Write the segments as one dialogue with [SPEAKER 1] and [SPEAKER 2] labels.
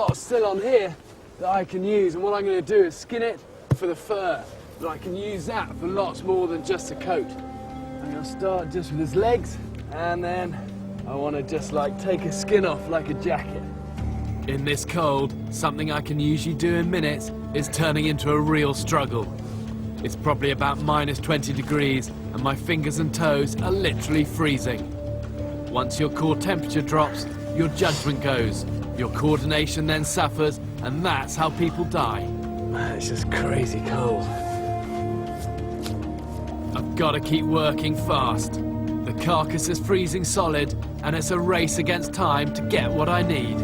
[SPEAKER 1] Got still on here that I can use, and what I'm going to do is skin it for the fur, but I can use that for lots more than just a coat. I'm going to start just with his legs, and then I want to just like take his skin off like a jacket. In this cold, something I can usually do in minutes is turning into a real struggle. It's probably about -20 degrees, and my fingers and toes are literally freezing. Once your core temperature drops, your judgment goes. Your coordination then suffers, and that's how people die. Man, it's just crazy cold. I've got to keep working fast. The carcass is freezing solid, and it's a race against time to get what I need.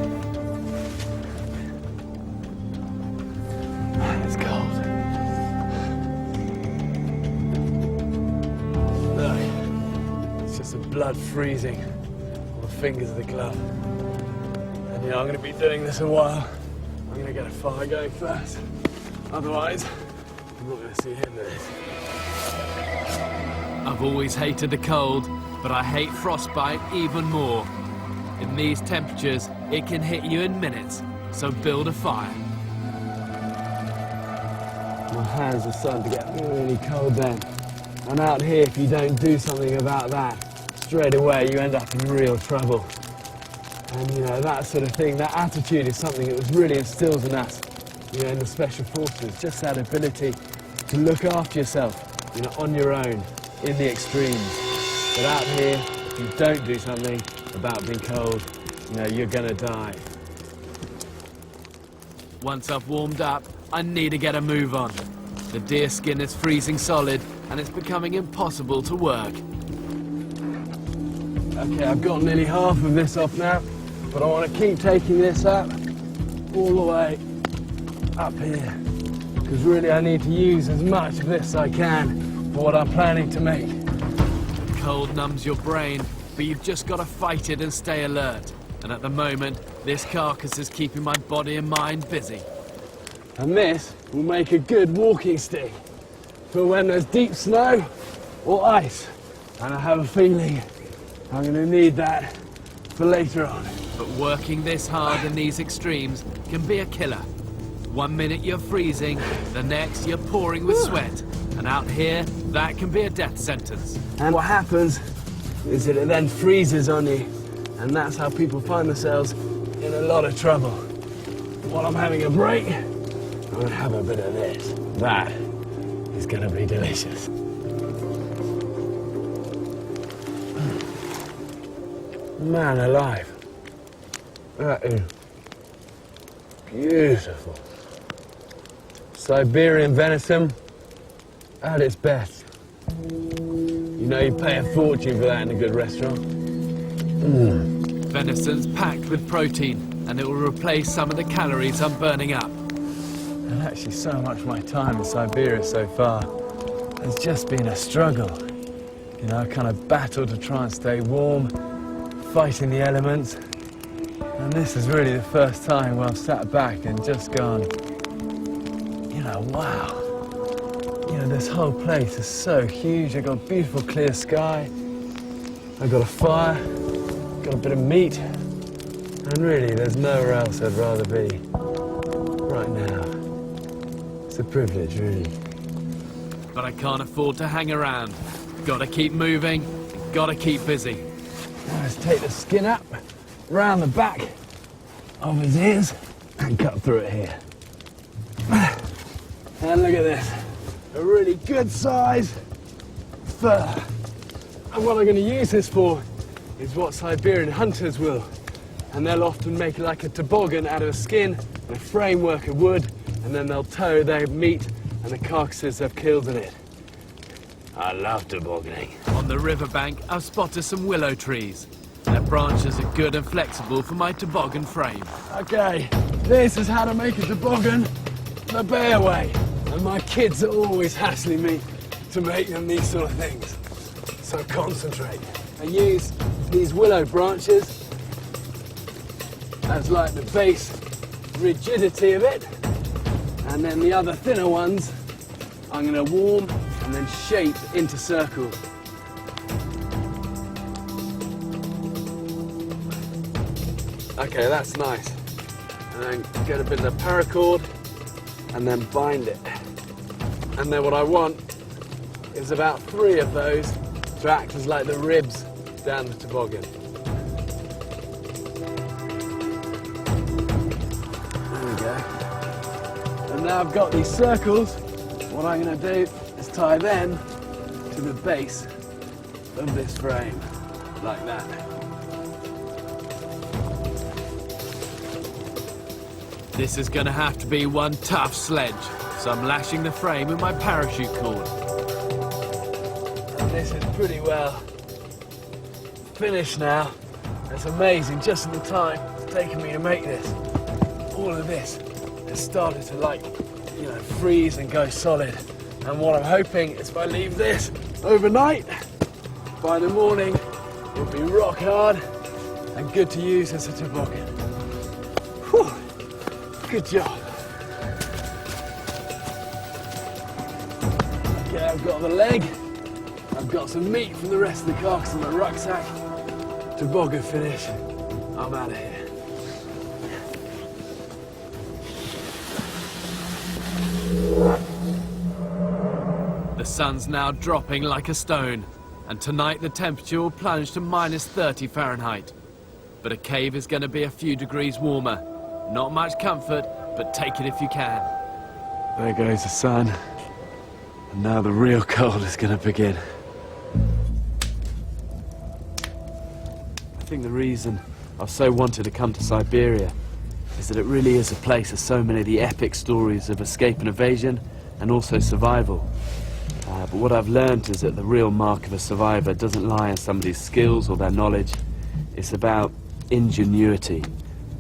[SPEAKER 1] Man, it's cold. Look, it's just the blood freezing on the fingers of the glove. And you know, I'm going to be doing this a while. I'm going to get a fire going first. Otherwise, I'm not going to see him in this. I've always hated the cold, but I hate frostbite even more. In these temperatures, it can hit you in minutes, so build a fire. My hands are starting to get really cold then. And out here, if you don't do something about that, straight away you end up in real trouble. And you know, that sort of thing, that attitude is something that was really instilled in us, you know, in the Special Forces. Just that ability to look after yourself, you know, on your own, in the extremes. But out here, if you don't do something about being cold, you know, you're gonna die. Once I've warmed up, I need to get a move on. The deer skin is freezing solid, and it's becoming impossible to work. Okay, I've got nearly half of this off now, but I want to keep taking this up, all the way up here, because really I need to use as much of this as I can for what I'm planning to make. The cold numbs your brain, but you've just got to fight it and stay alert. And at the moment, this carcass is keeping my body and mind busy. And this will make a good walking stick for when there's deep snow or ice. And I have a feeling I'm going to need that for later on. But working this hard in these extremes can be a killer. 1 minute you're freezing, the next you're pouring with sweat. And out here, that can be a death sentence. And what happens is that it then freezes on you. And that's how people find themselves in a lot of trouble. While I'm having a break, I'm going to have a bit of this. That is going to be delicious. Man alive. That is beautiful. Siberian venison at its best. You know, you pay a fortune for that in a good restaurant. Venison's packed with protein, and it will replace some of the calories I'm burning up. And actually, so much of my time in Siberia so far has just been a struggle. You know, I kind of battled to try and stay warm, fighting the elements. And this is really the first time where I've sat back and just gone, you know, wow. You know, this whole place is so huge. I've got a beautiful clear sky. I've got a fire, got a bit of meat. And really, there's nowhere else I'd rather be right now. It's a privilege, really. But I can't afford to hang around. Gotta keep moving, gotta keep busy. Now let's take the skin up, round the back of his ears, and cut through it here. And look at this. A really good size fur. And what I'm going to use this for is what Siberian hunters will. And they'll often make like a toboggan out of the skin and a framework of wood, and then they'll tow their meat and the carcasses they've killed in it. I love tobogganing. On the riverbank, I've spotted some willow trees. Their branches are good and flexible for my toboggan frame. Okay, this is how to make a toboggan the bear way. And my kids are always hassling me to make them these sort of things. So concentrate. I use these willow branches as like the base rigidity of it. And then the other thinner ones I'm going to warm and then shape into circles. Okay, that's nice. and then get a bit of the paracord and then bind it. And then what I want is about 3 of those to act as like the ribs down the toboggan. There we go. And now I've got these circles, what I'm going to do is tie them to the base of this frame, like that.
[SPEAKER 2] This is going to have to be one tough sledge, so I'm lashing the frame with my parachute cord.
[SPEAKER 1] And this is pretty well finished now. It's amazing, just in the time it's taken me to make this. All of this has started to freeze and go solid. And what I'm hoping is if I leave this overnight, by the morning it'll be rock hard and good to use as a toboggan. Whew. Good job. Okay, I've got the leg, I've got some meat from the rest of the carcass in my rucksack. Toboggan finish, I'm out of here.
[SPEAKER 2] The sun's now dropping like a stone, and tonight the temperature will plunge to -30 Fahrenheit. But a cave is going to be a few degrees warmer. Not much comfort, but take it if you can.
[SPEAKER 1] There goes the sun, and now the real cold is going to begin. I think the reason I've so wanted to come to Siberia is that it really is a place of so many of the epic stories of escape and evasion, and also survival. But what I've learned is that the real mark of a survivor doesn't lie in somebody's skills or their knowledge. It's about ingenuity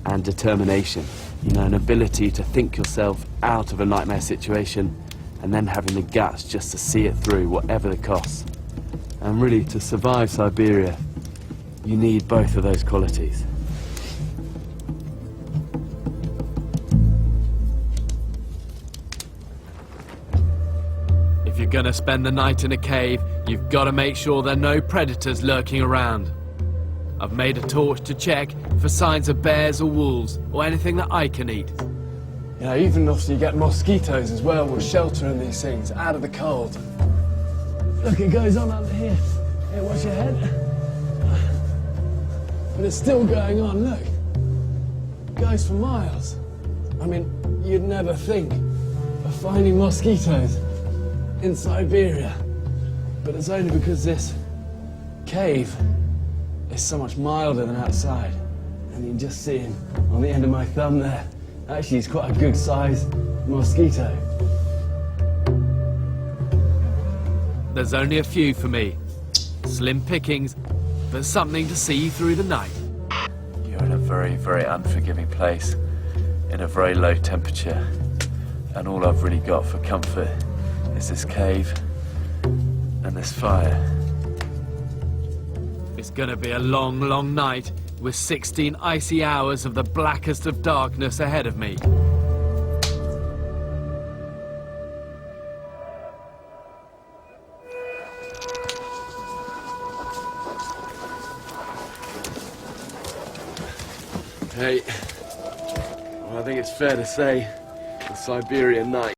[SPEAKER 1] and determination. You know, an ability to think yourself out of a nightmare situation and then having the guts just to see it through, whatever the cost. And really, to survive Siberia, you need both of those qualities.
[SPEAKER 2] If you're gonna spend the night in a cave, you've got to make sure there are no predators lurking around. I've made a torch to check for signs of bears or wolves, or anything that I can eat.
[SPEAKER 1] You know, even if you get mosquitoes as well, will shelter in these things, out of the cold. Look, it goes on under here. Here, watch your head. But it's still going on, look. It goes for miles. I mean, you'd never think of finding mosquitoes in Siberia. But it's only because this cave is so much milder than outside. And you can just see him on the end of my thumb there. Actually, he's quite a good sized mosquito.
[SPEAKER 2] There's only a few for me. Slim pickings, but something to see through the night.
[SPEAKER 3] You're in a very, very unforgiving place, in a very low temperature, and all I've really got for comfort is this cave and this fire.
[SPEAKER 2] It's gonna be a long, long night, with 16 icy hours of the blackest of darkness ahead of me.
[SPEAKER 1] Hey, well, I think it's fair to say the Siberian night